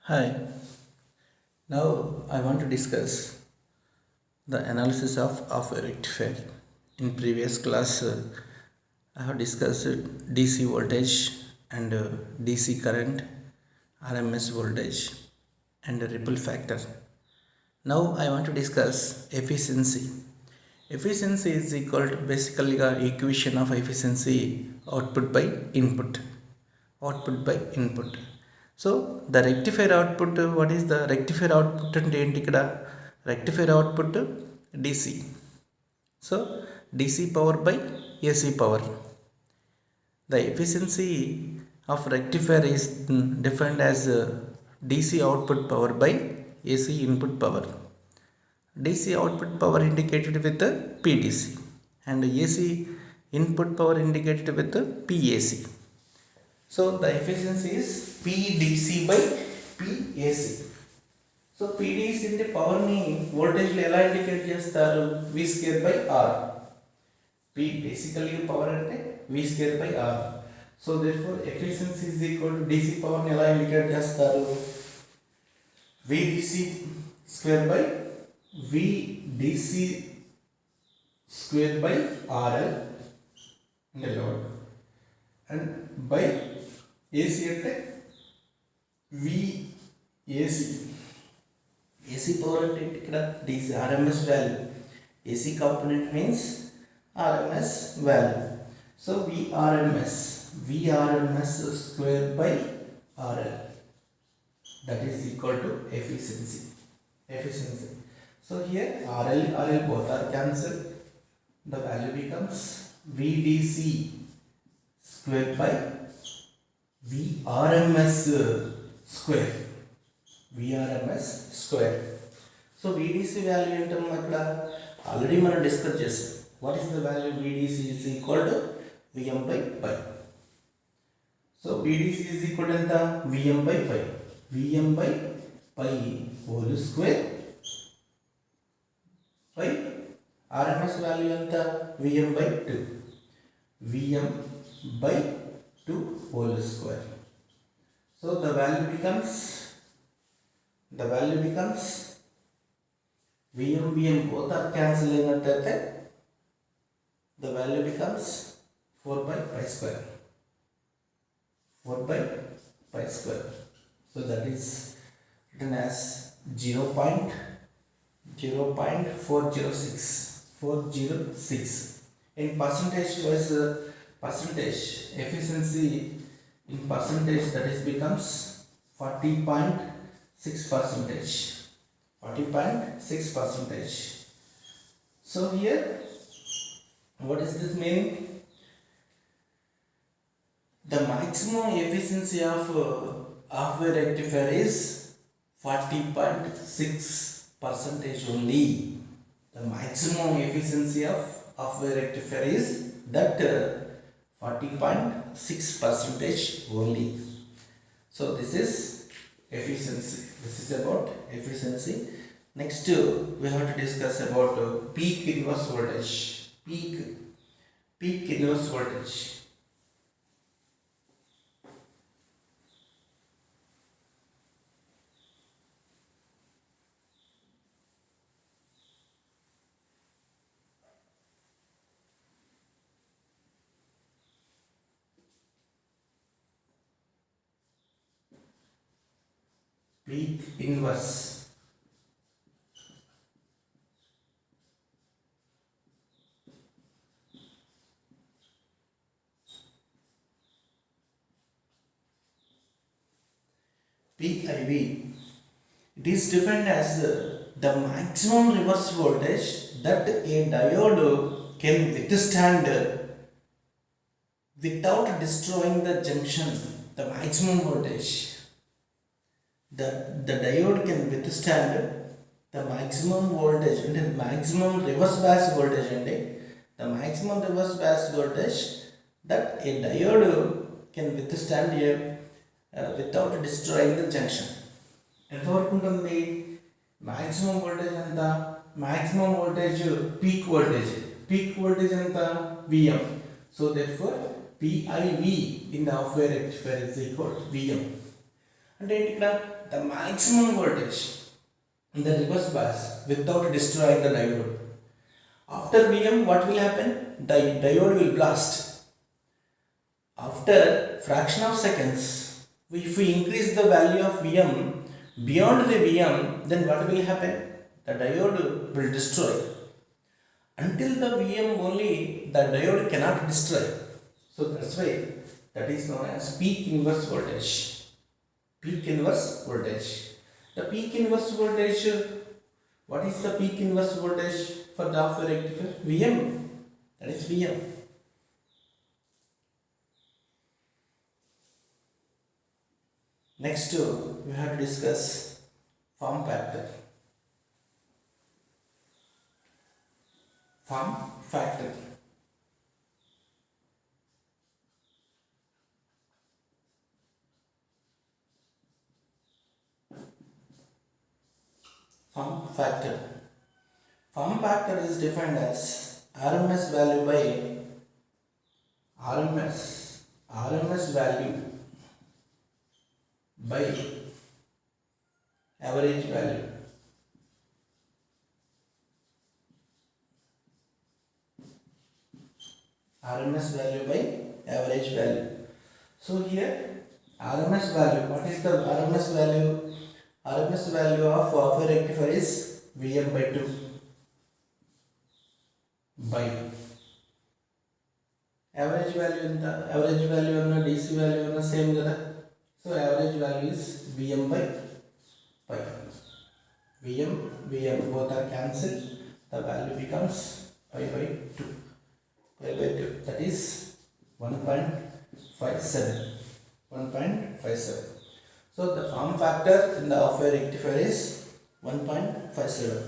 Hi, now I want to discuss the analysis of a rectifier. In previous class, I have discussed DC voltage and DC current, RMS voltage, and ripple factor. Now I want to discuss efficiency. Efficiency is equal to basically the equation of efficiency output by input. Output by input. So the rectifier output, what is the rectifier output and ఏంటి ఇక్కడ rectifier output DC. So DC power by AC power. The efficiency of rectifier is defined as DC output power by AC input power. DC output power indicated with PDC and AC input power indicated with PAC. So the efficiency is PDC by PAC. So PDC అంటే power ని voltage లో ఎలా indicate చేస్తారు? V square by R. P basically power అంటే V square by R. So therefore efficiency is equal to DC power ని ఎలా indicate చేస్తారు? VDC square by VDC square by RL load and by AC అంటే VAC. AC power అంటే ఇక్కడ DC RMS value. AC component means RMS value. So VRMS square by RL, that is equal to efficiency. So here RL both are cancelled. The value becomes VDC square by VRMS square. So VDC value అంటే ఇక్కడ already మనం discuss చేసాం. What is the value? VDC is equal to Vm by pi. So VDC is equal to ఎంత? Vm by pi. Vm by pi whole square by RMS value ఎంత? Vm by 2. Vm by 2 whole square. So the value becomes Vm both are cancelled అయినట్లయితే the value becomes 4 by pi square. So that is written as 0.406. In percentage wise, percentage efficiency in percentage, that is becomes 40.6%. So here what is this meaning? The maximum efficiency of half-wave rectifier is 40.6% only. The maximum efficiency of half-wave rectifier is that 40.6% only. So this is efficiency. This is about efficiency. Next we have to discuss about peak inverse voltage. Peak inverse voltage. Peak inverse. PIV. It is defined as the maximum reverse voltage that a diode can withstand without destroying the junction. The maximum voltage. The diode can withstand the maximum voltage and the maximum reverse bias voltage and the maximum reverse bias voltage that a diode can withstand without destroying the junction. ఎంతవరకు ఉంటుంది? maximum voltage ఎంత? maximum voltage peak voltage ఎంత? Vm. So therefore PIV in the half-wave rectifier is equal to Vm. అంటే ఏంటి ఇక్కడ the maximum voltage in the reverse bias without destroying the diode. After Vm, what will happen? The diode will blast. After fraction of seconds, if we increase the value of Vm beyond the Vm, then what will happen? The diode will destroy. Until the Vm only, the diode cannot destroy. So that's why that is known as peak inverse voltage. Peak inverse voltage. The peak inverse voltage, what is the peak inverse voltage for the half wave rectifier? Vm. That is Vm. Next, we have to discuss form factor. Form factor. Form factor. Form factor is defined as RMS value by RMS value by average value. RMS value by average value. So here RMS value, what is the RMS value? RMS value of half-wave rectifier is Vm by 2 by average value in the average value on the DC value on the same kada. So average value is Vm by pi. Vm both are cancelled. The value becomes pi by 2. Pi by 2, that is 1.57. 1.57. So the form factor in the half-wave rectifier is 1.57.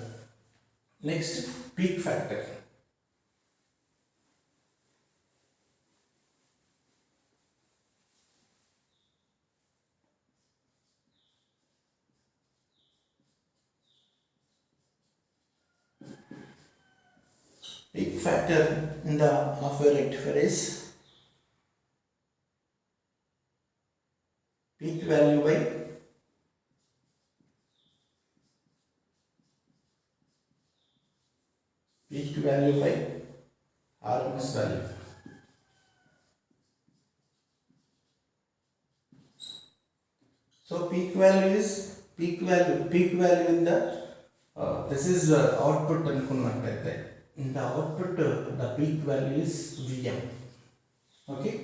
Next, peak factor. Peak factor in the half-wave rectifier is peak value by RMS value. So peak value in the this is output అనుకున్నట్లయితే in the output the peak value is Vm. Okay,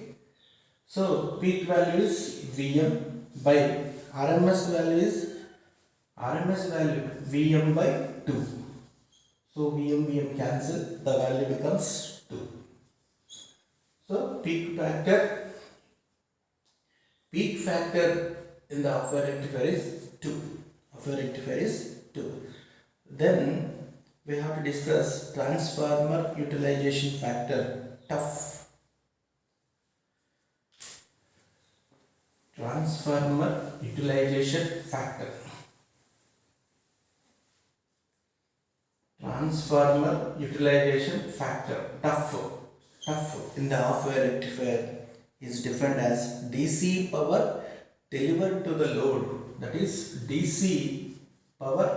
so peak value is Vm by RMS value Vm by 2. So Vm cancel, the value becomes 2. So peak factor in the half-wave rectifier is 2. Then we have to discuss transformer utilization factor, TUF. Transformer utilization factor. TUF in the half-wave rectifier is defined as DC power delivered to the load. That is DC power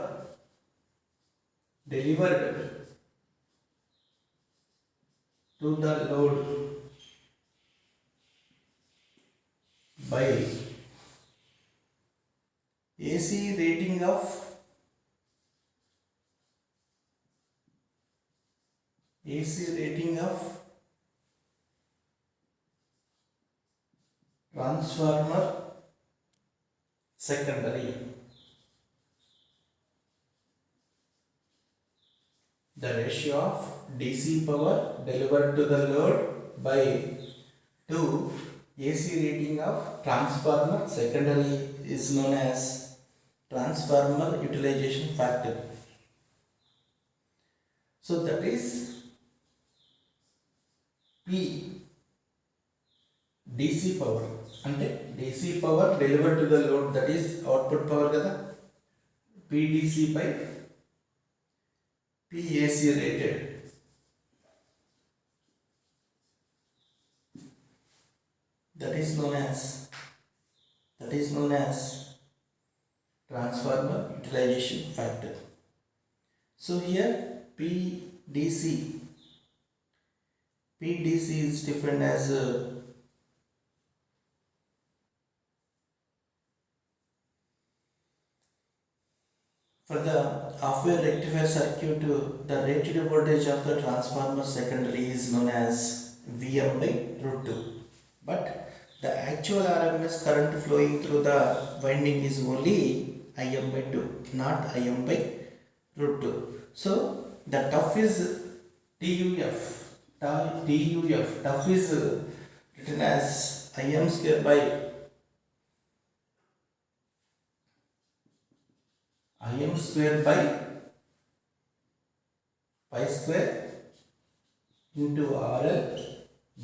delivered to the load by AC rating of transformer secondary. The ratio of DC power delivered to the load by to AC rating of transformer secondary is known as transformer utilization factor. So that is P DC power అంటే DC power delivered to the load, that is output power కదా, PDC by PAC rated. That is known as transformer utilization factor. So here PDC is defined as for the half-wave rectifier circuit, the rated voltage of the transformer secondary is known as Vm by root 2. But the actual RMS current flowing through the winding is only Im by 2, not Im by root 2. So the TUF is TUF. TUF is written as Im square by Im square by pi square into RL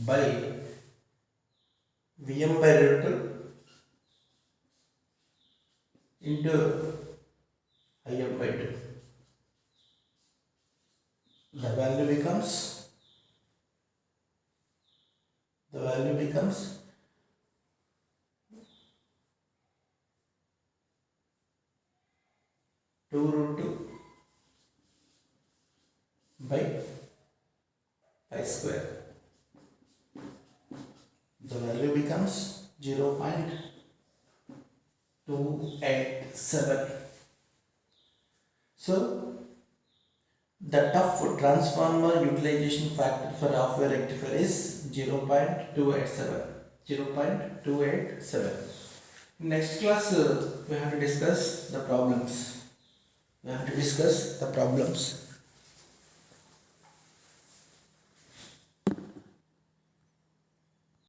by Vm by root 2 into Im by 2. The value becomes 2 root 2 by pi square. The value becomes 0.287. So the TUF transformer utilization factor for half-wave rectifier is 0.287. Next class we have to discuss the problems.